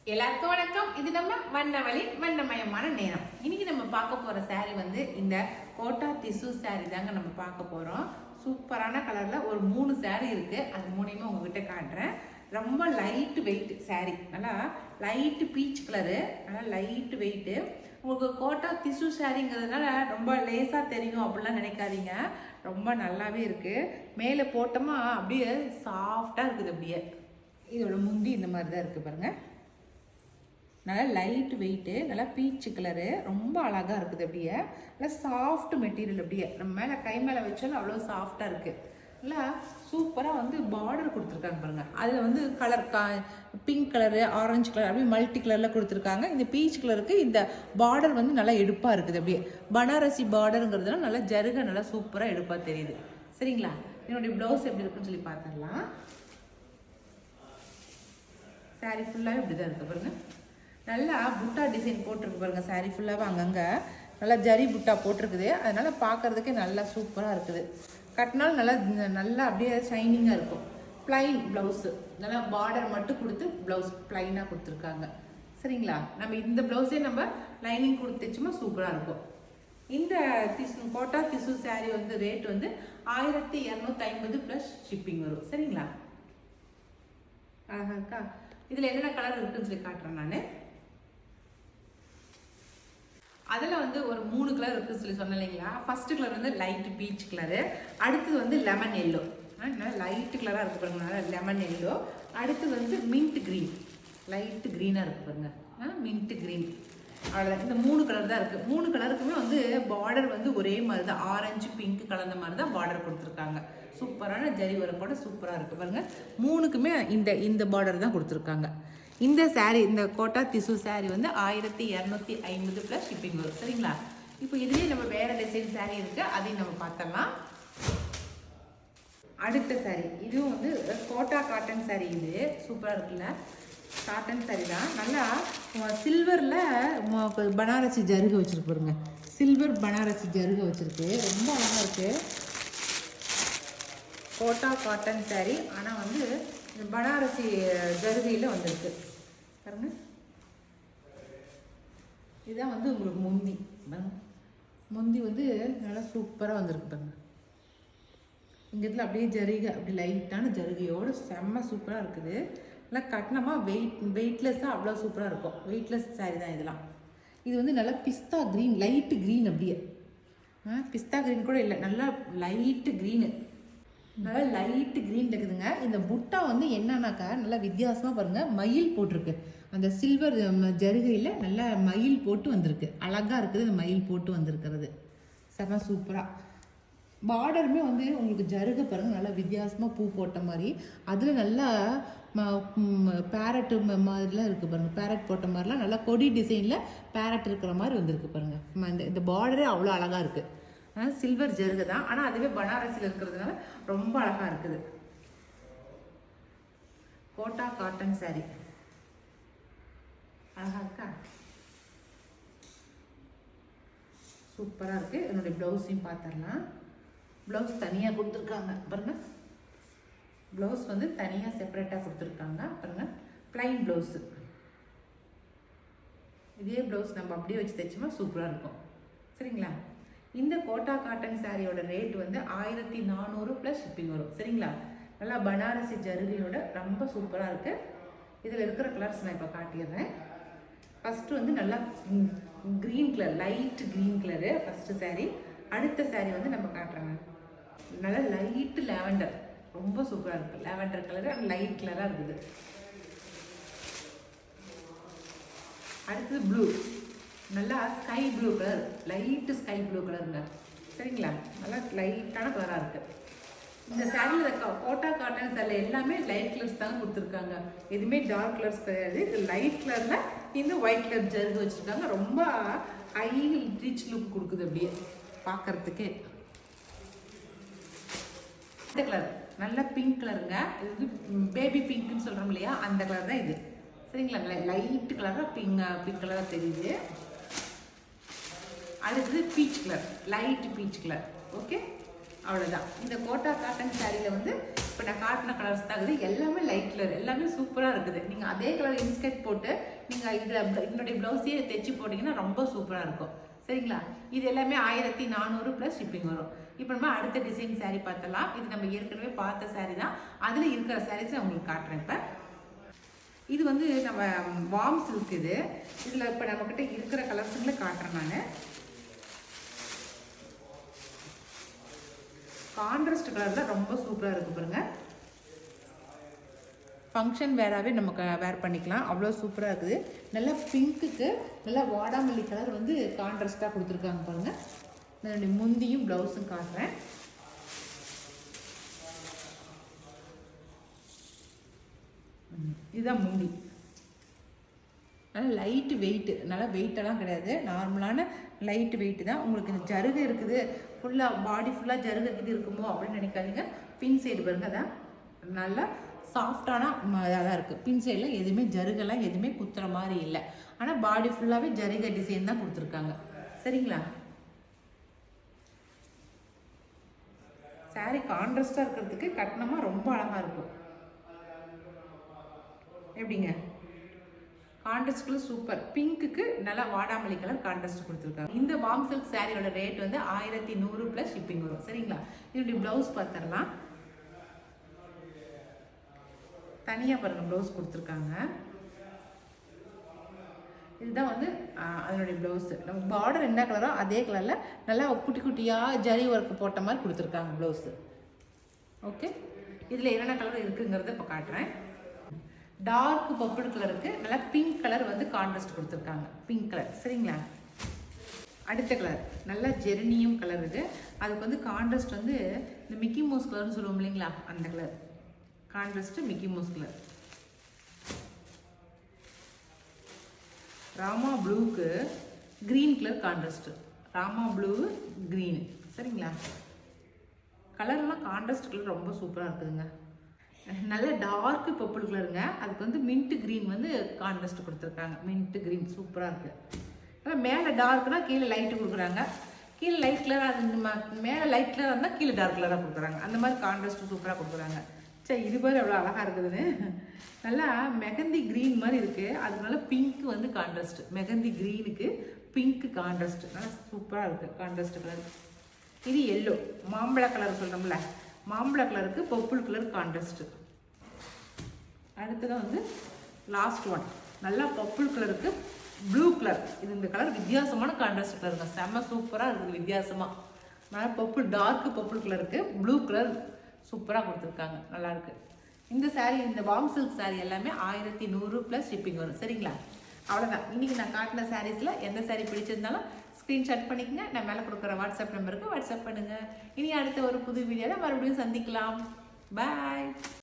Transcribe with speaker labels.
Speaker 1: எல்லாருக்கும் வணக்கம். இது நம்ம வண்ணவழி வண்ணமயமான நேரம். இன்னைக்கு நம்ம பார்க்க போற saree வந்து இந்த கோட்டா திசு saree தாங்க நம்ம பார்க்க போறோம். சூப்பரான கலர்ல ஒரு 3 saree இருக்கு. அது மூணையுமே உங்ககிட்ட காட்டுறேன். ரொம்ப லைட் வெயிட் saree, நல்லா லைட் பீச் கலரு, நல்லா லைட் வெயிட். உங்களுக்கு கோட்டா திசு சாரிங்கிறதுனால ரொம்ப லேசா தெரியும் அப்படிலாம் நினைக்காதீங்க. ரொம்ப நல்லாவே இருக்கு. மேலே போட்டோமா அப்படியே சாஃப்டா இருக்குது. அப்படியே இதோட முந்தி இந்த மாதிரி தான் இருக்கு பாருங்க. நல்லா லைட் வெயிட்டு, நல்லா பீச்சு கலரு, ரொம்ப அழகாக இருக்குது. அப்படியே நல்லா சாஃப்ட் மெட்டீரியல். அப்படியே நம்ம மேலே கை மேலே வச்சாலும் அவ்வளோ சாஃப்டாக இருக்குது. நல்லா சூப்பராக வந்து பார்டர் கொடுத்துருக்காங்க பாருங்கள். அதில் வந்து colour pink colour, orange colour, அப்படியே மல்டி கலரில் கொடுத்துருக்காங்க. இந்த பீச் கலருக்கு இந்த பார்டர் வந்து நல்லா எடுப்பாக இருக்குது. அப்படியே பனாரசி பார்டருங்கிறதுனால நல்லா ஜருகை நல்லா சூப்பராக எடுப்பாக தெரியுது. சரிங்களா? என்னுடைய ப்ளவுஸ் எப்படி இருக்குன்னு சொல்லி பார்த்துடலாம். சாரீ ஃபுல்லாகவே இப்படி தான் இருக்குது பாருங்கள். நல்லா புட்டா டிசைன் போட்டிருக்கு பாருங்கள். சாரீ ஃபுல்லாகவே அங்கங்கே நல்லா ஜரி புட்டா போட்டிருக்குது. அதனால் பார்க்குறதுக்கே நல்லா சூப்பராக இருக்குது. கட்டினாலும் நல்லா நல்லா அப்படியே ஷைனிங்காக இருக்கும். ப்ளைன் ப்ளவுஸு, நல்லா பார்டர் மட்டும் கொடுத்து ப்ளவுஸ் ப்ளைனாக கொடுத்துருக்காங்க. சரிங்களா? நம்ம இந்த ப்ளவுஸே நம்ம லைனிங் கொடுத்துச்சுமா சூப்பராக இருக்கும். இந்த கோட்டா திசு சாரீ வந்து ரேட் வந்து 1250 ப்ளஸ் ஷிப்பிங் வரும். சரிங்களா? அழகா இருக்கா? இதில் என்னென்ன கலர் இருக்குன்னு சொல்லி காட்டுறேன் நான். அதில் வந்து ஒரு 3 கலர் இருக்குன்னு சொல்லி சொன்னேன் இல்லைங்களா? ஃபர்ஸ்ட் கலர் வந்து லைட் பீச் கலரு, அடுத்தது வந்து லெமன் எல்லோ, லைட் கலராக இருக்குது பாருங்க, லெமன் எல்லோ. அடுத்து வந்து மின்ட் க்ரீன், லைட் க்ரீனாக இருக்குது பாருங்க, மின்ட் க்ரீன். அவ்வளோதான். இந்த 3 கலர் தான் இருக்குது. 3 கலருக்குமே வந்து பார்டர் வந்து ஒரே மாதிரி தான், ஆரஞ்சு பிங்க் கலந்த மாதிரி தான் பார்டர் கொடுத்துருக்காங்க. சூப்பரான ஜரி வரப்போட சூப்பராக இருக்குது பாருங்கள். 3க்குமே இந்த பார்டர் தான் கொடுத்துருக்காங்க. இந்த saree, இந்த கோட்டா திசு saree வந்து 1250 ப்ளஸ் ஷிப்பிங் வரும். சரிங்களா? இப்போ இதுலேயே நம்ம வேறு டிசைன் saree இருக்குது, அதையும் நம்ம பார்த்தலாம். அடுத்த saree இதுவும் வந்து கோட்டா காட்டன் saree. இது சூப்பராக இருக்குல்ல? காட்டன் saree தான். நல்லா சில்வரில் பனாரசி ஜருகை வச்சுருக்கு பாருங்க. சில்வர் பனாரசி ஜருகை வச்சுருக்கு, ரொம்ப அழகாக இருக்குது. கோட்டா காட்டன் saree, ஆனால் வந்து பனாரசி ஜருகையில் வந்துருக்கு பாருங்க. இதுதான் வந்து உங்களுக்கு முந்தி. முந்தி வந்து நல்லா சூப்பராக வந்திருக்கு பாருங்க. இங்கே இதில் அப்படியே ஜருகை, அப்படி லைட்டான ஜருகையோடு செம்ம சூப்பராக இருக்குது. நல்லா கட்டினமா வெயிட்லெஸ்ஸாக அவ்வளோ சூப்பராக இருக்கும். வெயிட்லெஸ் சாரீ தான் இதெல்லாம். இது வந்து நல்லா பிஸ்தா க்ரீன், லைட்டு க்ரீன். அப்படியே பிஸ்தா க்ரீன் கூட இல்லை, நல்லா லைட்டு க்ரீனு, நல்லா லைட்டு க்ரீன் இருக்குதுங்க. இந்த புட்டா வந்து என்னன்னாக்கா நல்லா வித்தியாசமாக பாருங்கள், மயில் போட்டிருக்கு. அந்த சில்வர் ஜருகையில் நல்லா மயில் போட்டு வந்திருக்கு. அழகாக இருக்குது இந்த மயில் போட்டு வந்திருக்கிறது. செம சூப்பராக. பார்டருமே வந்து உங்களுக்கு ஜருகை பாருங்கள், நல்லா வித்தியாசமாக பூ போட்ட மாதிரி. அதில் நல்லா பேரட்டு மாதிரிலாம் இருக்குது பாருங்கள். பேரட் போட்ட மாதிரிலாம் நல்லா கொடி டிசைனில் பேரட் இருக்கிற மாதிரி வந்திருக்கு பாருங்கள். இந்த பார்டரே அவ்வளோ அழகாக இருக்குது. சில்வர் ஜருகை தான், ஆனால் அதுவே பனாரசியில் இருக்கிறதுனால ரொம்ப அழகாக இருக்குது. கோட்டா காட்டன் saree அழகாக இருக்கா? சூப்பராக இருக்குது. என்னுடைய ப்ளவுஸையும் பார்த்துடலாம். ப்ளவுஸ் தனியாக கொடுத்துருக்காங்க பாருங்க. ப்ளவுஸ் வந்து தனியாக செப்பரேட்டாக கொடுத்துருக்காங்க பாருங்க. Plain blouse. இதே ப்ளவுஸ் நம்ம அப்படியே வச்சு தைச்சோமா சூப்பராக இருக்கும். சரிங்களா? இந்த கோட்டா காட்டன் சாரியோட ரேட் வந்து 1400 ப்ளஸ் ஷிப்பிங் வரும். சரிங்களா? நல்லா பனாரசி ஜருகையோட ரொம்ப சூப்பராக இருக்குது. இதில் இருக்கிற கலர்ஸ் நான் இப்போ காட்டிடுறேன். ஃபஸ்ட்டு வந்து நல்லா green colour, light green colour first saree. அடுத்த saree வந்து நம்ம காட்டுறாங்க நல்லா லைட்டு லேவண்டர், ரொம்ப சூப்பராக இருக்குது. லேவண்டர் கலரு லைட் கலராக இருக்குது. அடுத்தது ப்ளூ, நல்லா sky blue colour, light sky blue கலருங்க. சரிங்களா? நல்லா லைட்டான கலராக இருக்குது. இந்த சாரியில் கோட்டா காட்டன் சாரியில் எல்லாமே லைட் கலர்ஸ் தாங்க கொடுத்துருக்காங்க. எதுவுமே டார்க் கலர்ஸ் கிடையாது. இது லைட் கலரில் இந்த ஒயிட் கலர் ஜருகை வச்சுருக்காங்க. ரொம்ப ஹை ரிச் லுக் கொடுக்குது அப்படியே பார்க்குறதுக்கே. இந்த கலர் நல்லா பிங்க் கலருங்க. இது வந்து பேபி பிங்க்னு சொல்கிறோம் இல்லையா, அந்த கலர் தான் இது. சரிங்களா? லைட்டு கலராக பிங்க் கலராக தெரியுது. அடுத்தது peach colour, light peach colour. Okay, அவ்வளோதான். இந்த கோட்டா காட்டன் சாரியில் வந்து இப்போ நான் காட்டின கலர்ஸ் தான் இருக்குது. எல்லாமே லைட் கலர், எல்லாமே சூப்பராக இருக்குது. நீங்கள் அதே கலர் இன்ஸ்கர்ட் போட்டு நீங்கள் இதில் என்னுடைய ப்ளவுஸையே தைச்சி போட்டிங்கன்னா ரொம்ப சூப்பராக இருக்கும். சரிங்களா? இது எல்லாமே 1400 ப்ளஸ் ஷிப்பிங் வரும். இப்போ நம்ம அடுத்த டிசைன் saree பார்த்தலாம். இது நம்ம ஏற்கனவே பார்த்த saree தான். அதில் இருக்கிற sarees நான் உங்களுக்கு காட்டுறேன். இப்போ இது வந்து நம்ம வார்ம் சில்க். இதில் இப்போ நம்மக்கிட்ட இருக்கிற கலர்ஸுங்களை காட்டுறேன். நான் கான்ட்ராஸ்ட் கலரில் ரொம்ப சூப்பராக இருக்குது பாருங்கள். ஃபங்க்ஷன் வேறாகவே நமக்கு வேர் பண்ணிக்கலாம். அவ்வளோ சூப்பராக இருக்குது. நல்லா பிங்க்குக்கு நல்லா வாடாமல்லி கலர் வந்து கான்ட்ராஸ்ட்டாக கொடுத்துருக்காங்க பாருங்கள். நான் முந்தியும் ப்ளவுஸும் காட்டுறேன். இதுதான் முந்தி. நல்லா லைட்டு வெயிட்டு, நல்லா வெயிட்டெல்லாம் கிடையாது, நார்மலான லைட்டு வெயிட்டு தான். உங்களுக்கு இந்த ஜருகை இருக்குது, ஃபுல்லாக பாடி ஃபுல்லாக ஜருகை இது இருக்குமோ அப்படின்னு நினைக்காதீங்க. பின் சைடு பாருங்க, அதான் நல்லா சாஃப்டான இதாக தான் இருக்குது. பின் சைடில் எதுவுமே ஜருகெல்லாம் எதுவுமே குத்துற மாதிரி இல்லை. ஆனால் பாடி ஃபுல்லாகவே ஜருகை டிசைன் தான் கொடுத்துருக்காங்க. சரிங்களா? சாரீ கான்ட்ராஸ்டாக இருக்கிறதுக்கு கட்டணமாக ரொம்ப அழகாக இருக்கும். எப்படிங்க? Contrast super. பிங்க்குக்கு நல்லா வாடாமல்லி கலர் கான்ட்ராஸ்ட் கொடுத்துருக்காங்க. இந்த வார்ம் சில்க் சாரியோட ரேட் வந்து 1100 ப்ளஸ் ஷிப்பிங் வரும். சரிங்களா? இதனுடைய ப்ளவுஸ் பார்த்துடலாம். தனியாக பாருங்கள் ப்ளவுஸ் கொடுத்துருக்காங்க. இதுதான் வந்து அதனுடைய ப்ளவுஸு. நம்ம பார்டர் என்ன கலரோ அதே கலரில் நல்லா குட்டி குட்டியாக ஜரி ஒர்க் போட்ட மாதிரி கொடுத்துருக்காங்க ப்ளவுஸு. ஓகே, இதில் என்னென்ன கலர் இருக்குங்கிறத இப்போ காட்டுறேன். டார்க் பர்பிள் கலருக்கு நல்லா பிங்க் கலர் வந்து கான்ட்ராஸ்ட் கொடுத்துருக்காங்க. Pink colour. சரிங்களா? அடுத்த கலர் நல்லா ஜெர்னியம் கலர். அதுக்கு வந்து கான்ட்ராஸ்ட் வந்து இந்த மிக்கி மவுஸ் கலர்னு சொல்லுவோம் இல்லைங்களா, அந்த colour contrast Mickey Mouse colour. Rama ப்ளூக்கு green colour contrast. Rama blue green. சரிங்களா? கலர்லாம் கான்ட்ராஸ்ட் கலர் ரொம்ப சூப்பராக இருக்குதுங்க. நல்ல டார்க் பர்பிள் கலருங்க. அதுக்கு வந்து மின்ட் க்ரீன் வந்து கான்ட்ராஸ்ட் கொடுத்துருக்காங்க. மின்ட் க்ரீன் சூப்பராக இருக்குது. மேலே டார்க்னா கீழே லைட்டு கொடுக்குறாங்க. கீழே லைட் கலராக மேலே லைட் கலராக இருந்தால் கீழே டார்க் கலராக கொடுக்குறாங்க. அந்த மாதிரி கான்ட்ராஸ்ட் சூப்பராக கொடுக்குறாங்க. சரி, இது பாரு எவ்வளோ அழகாக இருக்குதுன்னு. நல்லா மெகந்தி க்ரீன் மாதிரி இருக்குது. அதனால பிங்க் வந்து கான்ட்ராஸ்ட். மெகந்தி க்ரீனுக்கு பிங்க் கான்ட்ராஸ்ட் நல்லா சூப்பராக இருக்குது. Contrast colour. இது எல்லோ மாம்பழ கலர் சொல்கிறோம்ல, மாம்பழ கலருக்கு பர்பிள் கலர் கான்ட்ராஸ்ட். அடுத்ததான் வந்து லாஸ்ட் ஒன் நல்லா பர்பிள் கலருக்கு ப்ளூ கலர். இது இந்த கலர் வித்தியாசமான கான்ட்ராஸ்ட் கலருங்க. செம்ம சூப்பராக இருக்குது வித்தியாசமாக. நல்லா பர்பிள் டார்க் பர்பிள் கலருக்கு ப்ளூ கலர் சூப்பராக கொடுத்துருக்காங்க. நல்லாயிருக்கு. இந்த சாரீ, இந்த வார்ம் சில்க் சாரீ எல்லாமே 1100 ப்ளஸ் ஷிப்பிங் வரும். சரிங்களா? அவ்வளோதான். இன்றைக்கி நான் காட்டின சாரீஸில் எந்த சாரீ பிடிச்சிருந்தாலும் ஸ்க்ரீன்ஷாட் பண்ணிக்கங்க. நான் மேலே கொடுக்குற வாட்ஸ்அப் நம்பருக்கு வாட்ஸ்அப் பண்ணுங்கள். இனி அடுத்த ஒரு புது வீடியோவில் மறுபடியும் சந்திக்கலாம். பாய்.